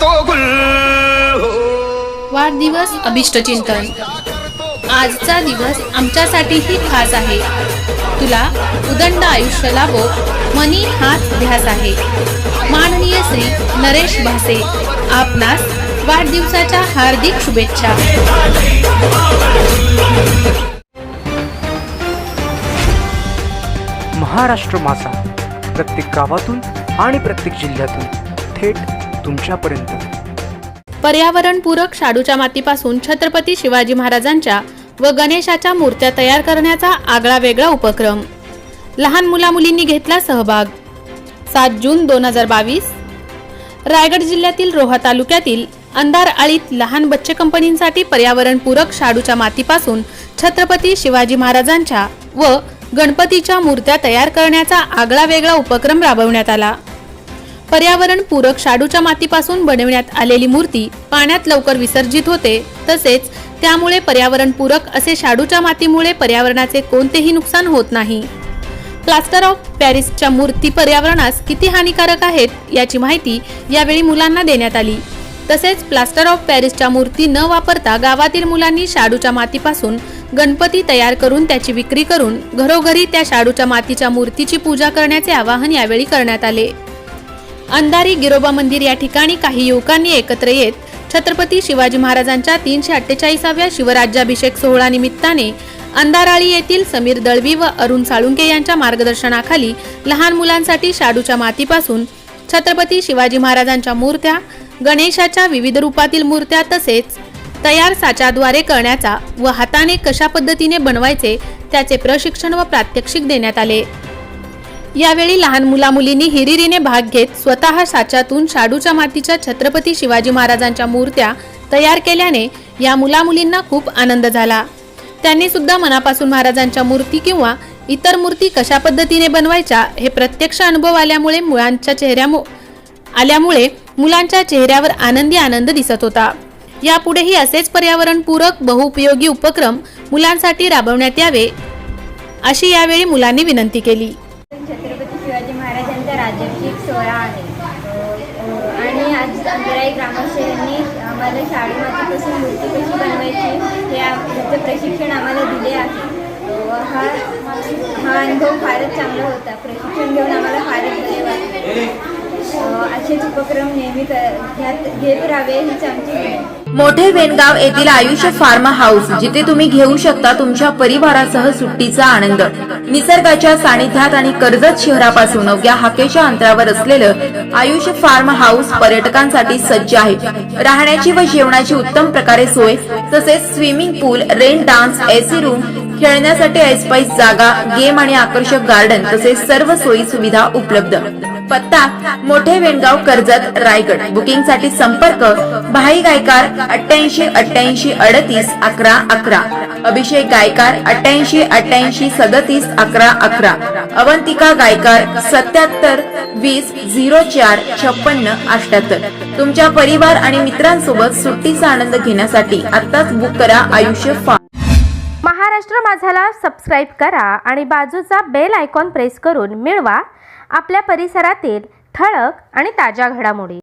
तो गुल। वाढदिवस अभिष्टचिंतन। आजचा दिवस आमच्यासाठीही खास आहे। तुला उदंड आयुष्य लाभो, मनी हाच ध्यास आहे। माननीय श्री नरेश भासे, आपणास वाढदिवसाच्या हार्दिक शुभेच्छा। महाराष्ट्र माझा, प्रत्येक गावातून आणि प्रत्येक जिल्ह्यातून थेट तुमच्यापर्यंत। पर्यावरणपूरक शाडूच्या मातीपासून छत्रपती शिवाजी महाराजांच्या व गणेशाच्या मूर्त्या तयार करण्याचा आगळा वेगळा उपक्रम। लहान मुलामुलींनी घेतला सहभाग। 7 जून 2022 रायगड जिल्ह्यातील रोहा तालुक्यातील अंधारआळीत लहान बच्चे कंपनीसाठी पर्यावरणपूरक शाडूच्या मातीपासून छत्रपती शिवाजी महाराजांच्या व गणपतीच्या मूर्त्या तयार करण्याचा आगळा वेगळा उपक्रम राबवण्यात आला। पर्यावरणपूरक शाडूच्या मातीपासून बनवण्यात आलेली मूर्ती पाण्यात लवकर विसर्जित होते, तसेच त्यामुळे पर्यावरणपूरक असे शाडूच्या मातीमुळे पर्यावरणाचे कोणतेही नुकसान होत नाही। प्लास्टर ऑफ पॅरिसच्या मूर्ती पर्यावरणास किती हानिकारक आहेत याची माहिती यावेळी मुलांना देण्यात आली। तसेच प्लास्टर ऑफ पॅरिसच्या मूर्ती न वापरता गावातील मुलांनी शाडूच्या मातीपासून गणपती तयार करून त्याची विक्री करून घरोघरी त्या शाडूच्या मातीच्या मूर्तीची पूजा करण्याचे आवाहन यावेळी करण्यात आले। अंधारी गिरोबा मंदिर या ठिकाणी काही युवकांनी एकत्र येत छत्रपती शिवाजी महाराजांच्या 348व्या शिवराज्याभिषेक सोहळा निमित्ताने अंधाराळी येथील समीर दळवी व अरुण साळुंके यांच्या मार्गदर्शनाखाली लहान मुलांसाठी शाडूच्या मातीपासून छत्रपती शिवाजी महाराजांच्या मूर्त्या, गणेशाच्या विविध रूपातील मूर्त्या तसेच तयार साच्याद्वारे करण्याचा व हाताने कशा पद्धतीने बनवायचे त्याचे प्रशिक्षण व प्रात्यक्षिक देण्यात आले। यावेळी लहान मुलामुलींनी हिरिरीने भाग घेत स्वतः साच्यातून शाडूच्या मातीच्या छत्रपती शिवाजी महाराजांच्या मूर्त्या तयार केल्याने या मुलामुलींना खूप आनंद झाला। त्यांनी सुद्धा मनापासून महाराजांच्या मूर्ती किंवा इतर मूर्ती कशा पद्धतीने बनवायच्या हे प्रत्यक्ष अनुभव आल्यामुळे मुलांच्या चेहऱ्यावर आनंदी आनंद दिसत होता। यापुढेही असेच पर्यावरणपूरक बहुउपयोगी उपक्रम मुलांसाठी राबवण्यात यावे अशी यावेळी मुलांनी विनंती केली। छत्रपती शिवाजी महाराजांचा राज्याभिषेक सोहळा आहे आणि आज अंधाराळी ग्रामस्थांनी आम्हाला शाडू मातीपासून मूर्ती कशी बनवायची याचं प्रशिक्षण आम्हाला दिले आहे। हा अनुभव फारच चांगला होता। प्रशिक्षण घेऊन आम्हाला फारच बरे वाटले। असेच उपक्रम नेहमी घेत राहावे हीच आमची विनंती। मोठे वेणगाव येथील आयुष्य फार्म हाऊस, जिथे तुम्ही घेऊ शकता तुमच्या परिवारासह सुट्टीचा आनंद। निसर्गाच्या सानिध्यात आणि कर्जत शहरापासून अवघ्या हाकेच्या अंतरावर असलेलं आयुष्य फार्म हाऊस पर्यटकांसाठी सज्ज आहे। राहण्याची व जेवणाची उत्तम प्रकारे सोय, तसेच स्विमिंग पूल, रेन डान्स, एसी रूम, खेळण्यासाठी ऐसपैस जागा, गेम आणि आकर्षक गार्डन तसेच सर्व सोयी सुविधा उपलब्ध। पत्ता मोठे वेणगाव, कर्जत, रायगड। बुकिंग साठी संपर्क भाई गायकार 88 88 38 11 11, अभिषेक गायकार 88 88 37 11 11, अवंतिका गायकार 77 20 04 56 78। तुमच्या परिवार आणि मित्रांसोबत सुट्टीचा आनंद घेण्यासाठी आताच बुक करा आयुष्य फार्म। महाराष्ट्र माझाला सबस्क्राईब करा आणि बाजूचा बेल आयकॉन प्रेस करून मिळवा आपल्या परिसरातील ठळक आणि ताज्या घडामोडी।